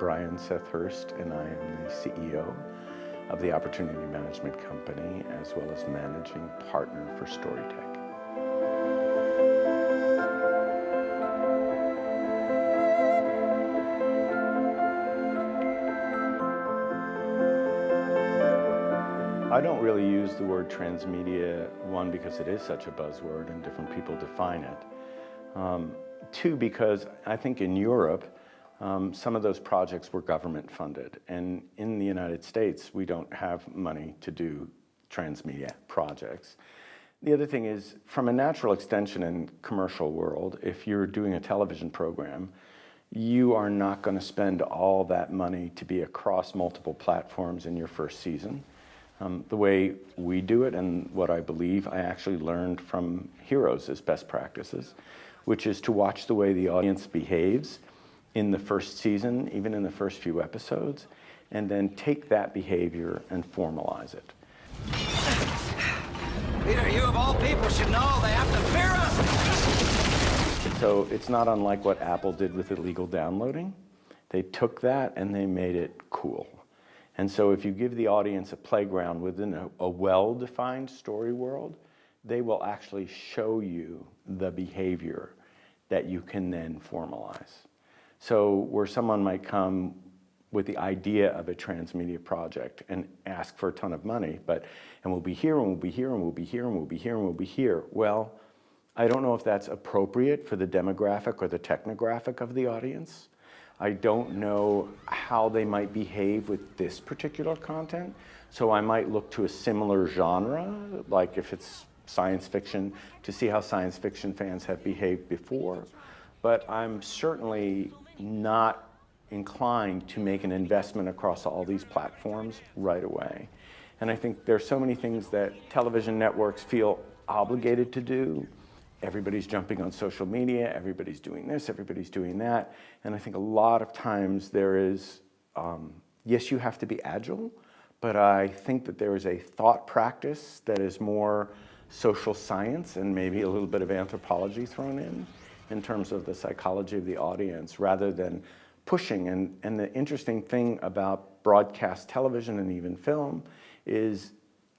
Brian Seth Hurst, and I am the CEO of the Opportunity Management Company, as well as managing partner for Storytech. I don't really use the word transmedia, one, because it is such a buzzword and different people define it. Two, because I think in Europe, some of those projects were government funded. And in the United States, we don't have money to do transmedia projects. The other thing is, from a natural extension in commercial world, if you're doing a television program, you are not going to spend all that money to be across multiple platforms in your first season. The way we do it, and what I believe I actually learned from Heroes as best practices, which is to watch the way the audience behaves in the first season, even in the first few episodes, and then take that behavior and formalize it. Peter, you of all people should know they have to fear us! So it's not unlike what Apple did with illegal downloading. They took that and they made it cool. And so if you give the audience a playground within a well-defined story world, they will actually show you the behavior that you can then formalize. So where someone might come with the idea of a transmedia project and ask for a ton of money, and we'll be here, and we'll be here, and we'll be here, and we'll be here, and we'll be here. Well, I don't know if that's appropriate for the demographic or the technographic of the audience. I don't know how they might behave with this particular content. So I might look to a similar genre, like if it's science fiction, to see how science fiction fans have behaved before. But I'm certainly not inclined to make an investment across all these platforms right away. And I think there's so many things that television networks feel obligated to do. Everybody's jumping on social media, everybody's doing this, everybody's doing that. And I think a lot of times there is, yes, you have to be agile, but I think that there is a thought practice that is more social science and maybe a little bit of anthropology thrown in terms of the psychology of the audience, rather than pushing. And the interesting thing about broadcast television and even film is,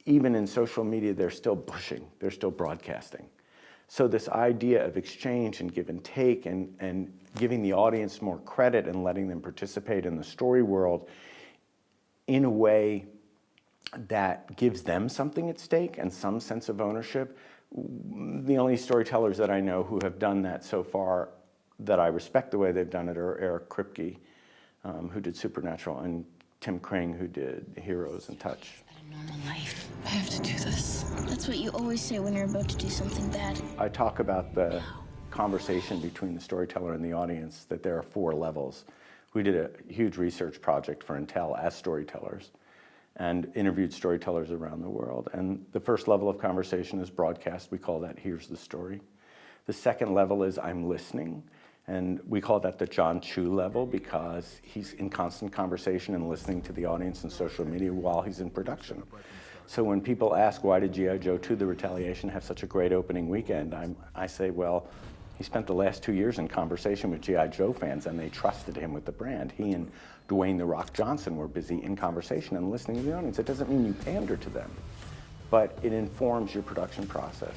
even in social media, they're still pushing, they're still broadcasting. So this idea of exchange and give and take and giving the audience more credit and letting them participate in the story world in a way that gives them something at stake and some sense of ownership. The only storytellers that I know who have done that so far, that I respect the way they've done it, are Eric Kripke, who did Supernatural, and Tim Kring, who did Heroes and Touch. Normal life. I have to do this. That's what you always say when you're about to do something bad. I talk about the conversation between the storyteller and the audience, that there are 4 levels. We did a huge research project for Intel as storytellers and interviewed storytellers around the world. And the first level of conversation is broadcast. We call that "Here's the story." The second level is "I'm listening." And we call that the John Chu level, because he's in constant conversation and listening to the audience and social media while he's in production. So when people ask, why did G.I. Joe 2: The Retaliation have such a great opening weekend? I say, well, he spent the last 2 years in conversation with G.I. Joe fans, and they trusted him with the brand. He and Dwayne "The Rock" Johnson were busy in conversation and listening to the audience. It doesn't mean you pander to them, but it informs your production process.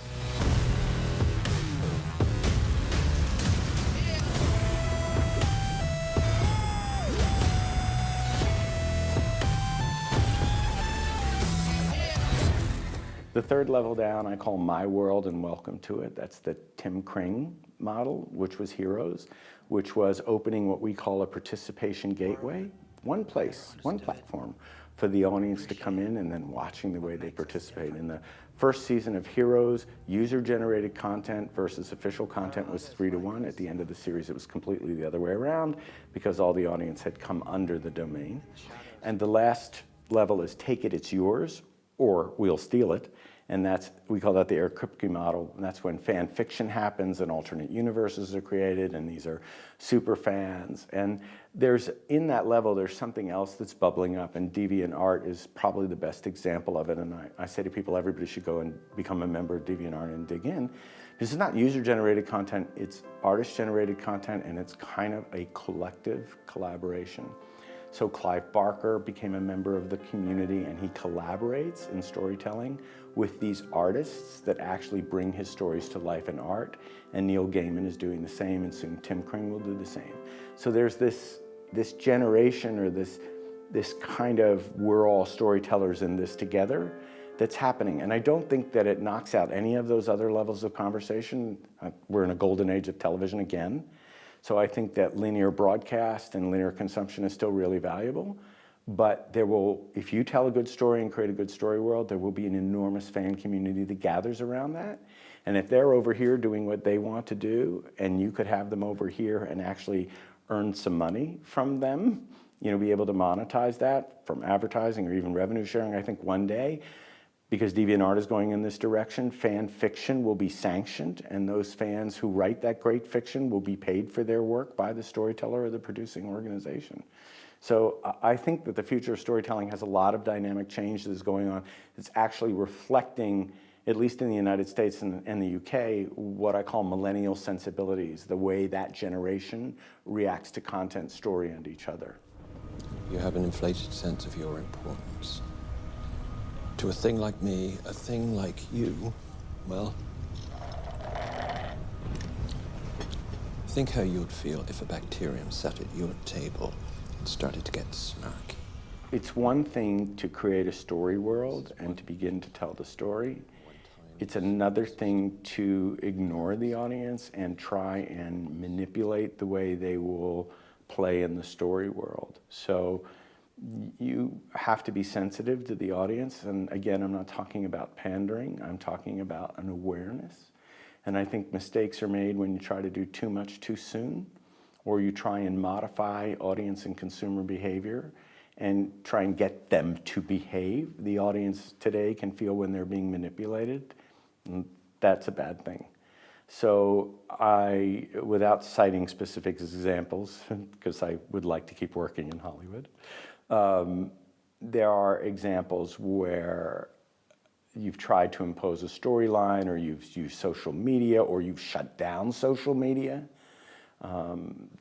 The third level down I call My World and Welcome to It. That's the Tim Kring model, which was Heroes, which was opening what we call a participation gateway. One place, one platform for the audience to come in, and then watching the way they participate. In the first season of Heroes, user-generated content versus official content was 3-to-1. At the end of the series, it was completely the other way around, because all the audience had come under the domain. And the last level is Take It, It's Yours, or We'll Steal It. And we call that the Eric Kripke model. And that's when fan fiction happens and alternate universes are created, and these are super fans. And in that level, there's something else that's bubbling up, and Deviantart is probably the best example of it. And I say to people, everybody should go and become a member of Deviantart and dig in, This is not user-generated content, it's artist-generated content, and it's kind of a collective collaboration. So Clive Barker became a member of the community, and he collaborates in storytelling with these artists that actually bring his stories to life in art, and Neil Gaiman is doing the same, and soon Tim Kring will do the same. So there's this generation, or this kind of, we're all storytellers in this together, that's happening. And I don't think that it knocks out any of those other levels of conversation. We're in a golden age of television again. So I think that linear broadcast and linear consumption is still really valuable. But there will, if you tell a good story and create a good story world, there will be an enormous fan community that gathers around that. And if they're over here doing what they want to do, and you could have them over here and actually earn some money from them, you know, be able to monetize that from advertising or even revenue sharing, I think one day, because Deviantart is going in this direction, fan fiction will be sanctioned, and those fans who write that great fiction will be paid for their work by the storyteller or the producing organization. So I think that the future of storytelling has a lot of dynamic change that is going on. It's actually reflecting, at least in the United States and the UK, what I call millennial sensibilities, the way that generation reacts to content, story, and each other. You have an inflated sense of your importance. To a thing like me, a thing like you, well, think how you'd feel if a bacterium sat at your table and started to get snarky. It's one thing to create a story world and to begin to tell the story. It's another thing to ignore the audience and try and manipulate the way they will play in the story world. So you have to be sensitive to the audience. And again, I'm not talking about pandering, I'm talking about an awareness. And I think mistakes are made when you try to do too much too soon, or you try and modify audience and consumer behavior and try and get them to behave. The audience today can feel when they're being manipulated, and that's a bad thing. So I, without citing specific examples, because I would like to keep working in Hollywood, there are examples where you've tried to impose a storyline, or you've used social media, or you've shut down social media.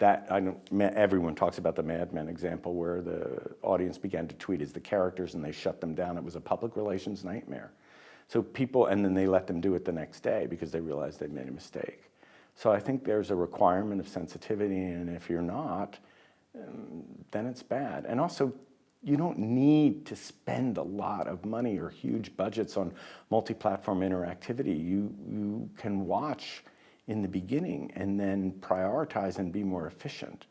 Everyone talks about the Mad Men example where the audience began to tweet as the characters and they shut them down. It was a public relations nightmare. So people, and then they let them do it the next day because they realized they made a mistake. So I think there's a requirement of sensitivity, and if you're not, then it's bad. And also, you don't need to spend a lot of money or huge budgets on multi-platform interactivity. You can watch in the beginning and then prioritize and be more efficient.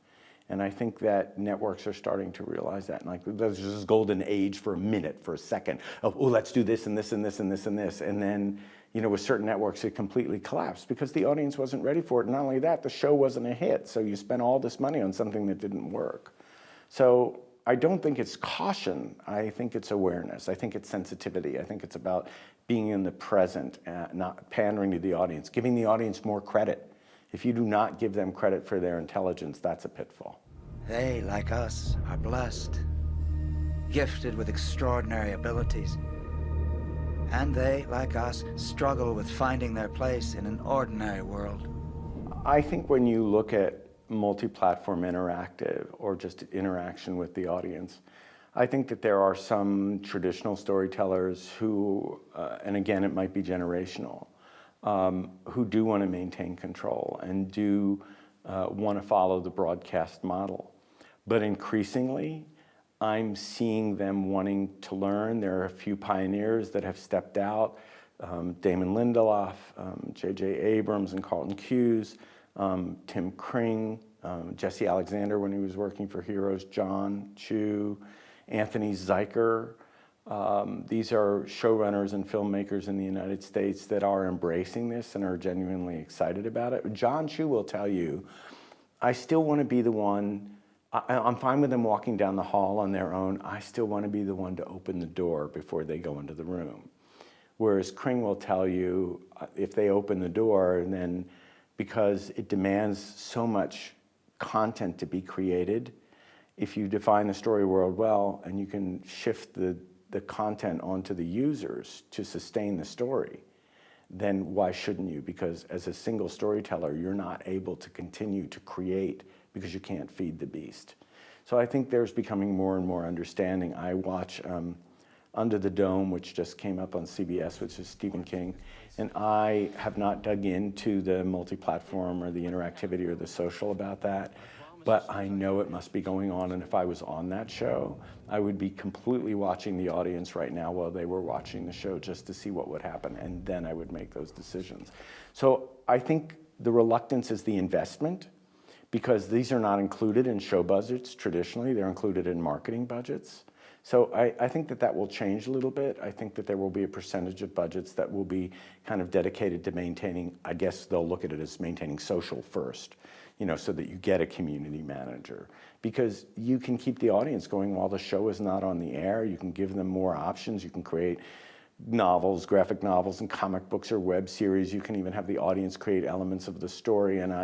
And I think that networks are starting to realize that. And like, there's this golden age for a minute, for a second, of, oh, let's do this and this and this and this and this. And then, you know, with certain networks, it completely collapsed because the audience wasn't ready for it. And not only that, the show wasn't a hit. So you spent all this money on something that didn't work. So I don't think it's caution. I think it's awareness. I think it's sensitivity. I think it's about being in the present, not pandering to the audience, giving the audience more credit. If you do not give them credit for their intelligence, that's a pitfall. They, like us, are blessed, gifted with extraordinary abilities. And they, like us, struggle with finding their place in an ordinary world. I think when you look at multi-platform interactive or just interaction with the audience, I think that there are some traditional storytellers who, and again, it might be generational, who do want to maintain control and do want to follow the broadcast model. But increasingly, I'm seeing them wanting to learn. There are a few pioneers that have stepped out, Damon Lindelof, J.J. Abrams and Carlton Cuse, Tim Kring, Jesse Alexander when he was working for Heroes, John Chu, Anthony Zeiker. These are showrunners and filmmakers in the United States that are embracing this and are genuinely excited about it. John Chu will tell you, I still want to be the one, I'm fine with them walking down the hall on their own. I still want to be the one to open the door before they go into the room. Whereas Kring will tell you, if they open the door, and then because it demands so much content to be created, if you define the story world well and you can shift the content onto the users to sustain the story, then why shouldn't you? Because as a single storyteller, you're not able to continue to create because you can't feed the beast. So I think there's becoming more and more understanding. I watch Under the Dome, which just came up on CBS, which is Stephen King, and I have not dug into the multi-platform or the interactivity or the social about that, but I know it must be going on, and if I was on that show, I would be completely watching the audience right now while they were watching the show just to see what would happen, and then I would make those decisions. So I think the reluctance is the investment, because these are not included in show budgets traditionally, they're included in marketing budgets. So I think that that will change a little bit. I think that there will be a percentage of budgets that will be kind of dedicated to maintaining, I guess they'll look at it as maintaining social first, you know, so that you get a community manager. Because you can keep the audience going while the show is not on the air. You can give them more options. You can create novels, graphic novels, and comic books or web series. You can even have the audience create elements of the story. And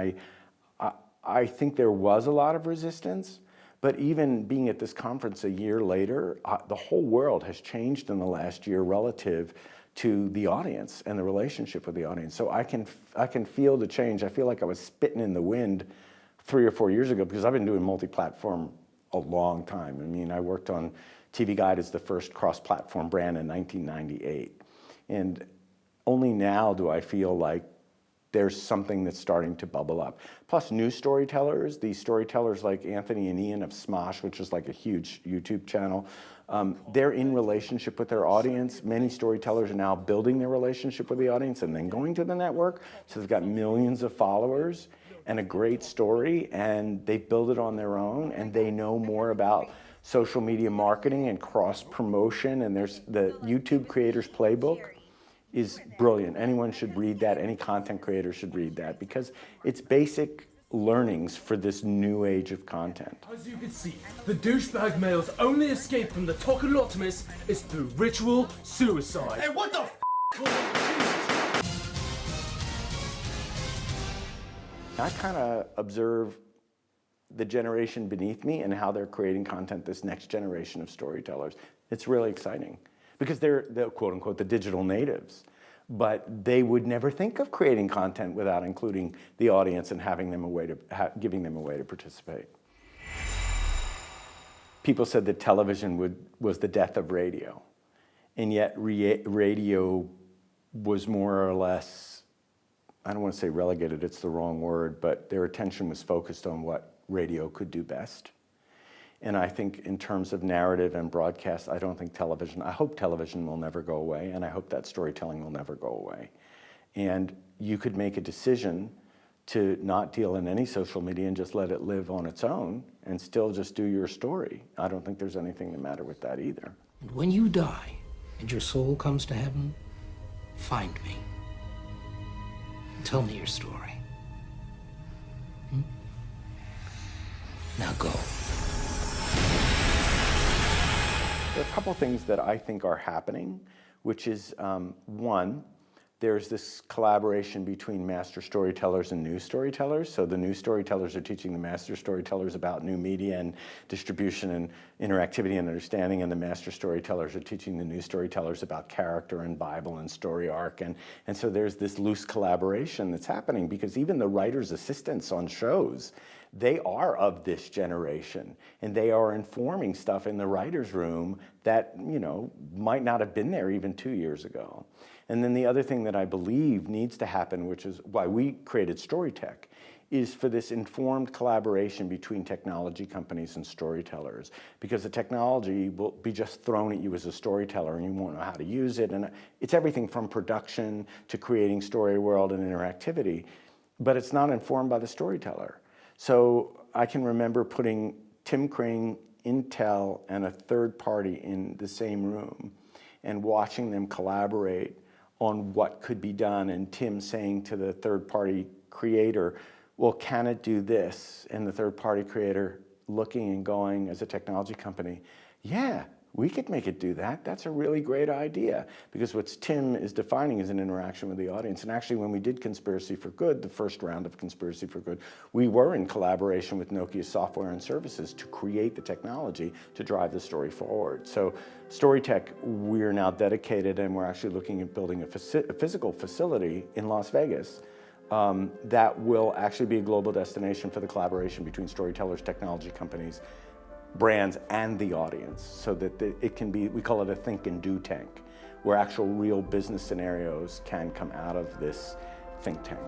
I think there was a lot of resistance. But even being at this conference a year later, the whole world has changed in the last year relative to the audience and the relationship with the audience. So I can feel the change. I feel like I was spitting in the wind 3 or 4 years ago because I've been doing multi-platform a long time. I mean, I worked on TV Guide as the first cross-platform brand in 1998. And only now do I feel like there's something that's starting to bubble up. Plus new storytellers, these storytellers like Anthony and Ian of Smosh, which is like a huge YouTube channel, they're in relationship with their audience. Many storytellers are now building their relationship with the audience and then going to the network. So they've got millions of followers and a great story, and they build it on their own, and they know more about social media marketing and cross promotion, and there's the YouTube Creators Playbook is brilliant. Anyone should read that. Any content creator should read that because it's basic learnings for this new age of content. As you can see, the douchebag male's only escape from the Tokalotomus is through ritual suicide. Hey, what the f***? I kind of observe the generation beneath me and how they're creating content, this next generation of storytellers. It's really exciting. Because they're the quote unquote the digital natives, but they would never think of creating content without including the audience and having them a way to giving them a way to participate. People said that television was the death of radio, and yet radio was more or less, I don't want to say relegated, it's the wrong word, but their attention was focused on what radio could do best. And I think in terms of narrative and broadcast, I don't think television, I hope television will never go away, and I hope that storytelling will never go away. And you could make a decision to not deal in any social media and just let it live on its own and still just do your story. I don't think there's anything the matter with that either. And when you die and your soul comes to heaven, find me. Tell me your story. Now go. There are a couple things that I think are happening, which is one, there's this collaboration between master storytellers and new storytellers. So the new storytellers are teaching the master storytellers about new media and distribution and interactivity and understanding, and the master storytellers are teaching the new storytellers about character and Bible and story arc. And so there's this loose collaboration that's happening because even the writer's assistants on shows, they are of this generation, and they are informing stuff in the writer's room that, you know, might not have been there even 2 years ago. And then the other thing that I believe needs to happen, which is why we created Storytech, is for this informed collaboration between technology companies and storytellers, because the technology will be just thrown at you as a storyteller and you won't know how to use it. And it's everything from production to creating story world and interactivity, but it's not informed by the storyteller. So I can remember putting Tim Crane, Intel, and a third party in the same room and watching them collaborate on what could be done, and Tim saying to the third party creator, well, can it do this? And the third party creator looking and going as a technology company, yeah, we could make it do that. That's a really great idea. Because what Tim is defining is an interaction with the audience. And actually, when we did Conspiracy for Good, the first round of Conspiracy for Good, we were in collaboration with Nokia Software and Services to create the technology to drive the story forward. So Storytech, we're now dedicated, and we're actually looking at building a physical facility in Las Vegas that will actually be a global destination for the collaboration between storytellers, technology companies, brands, and the audience, so that it can be, we call it a think and do tank, where actual real business scenarios can come out of this think tank.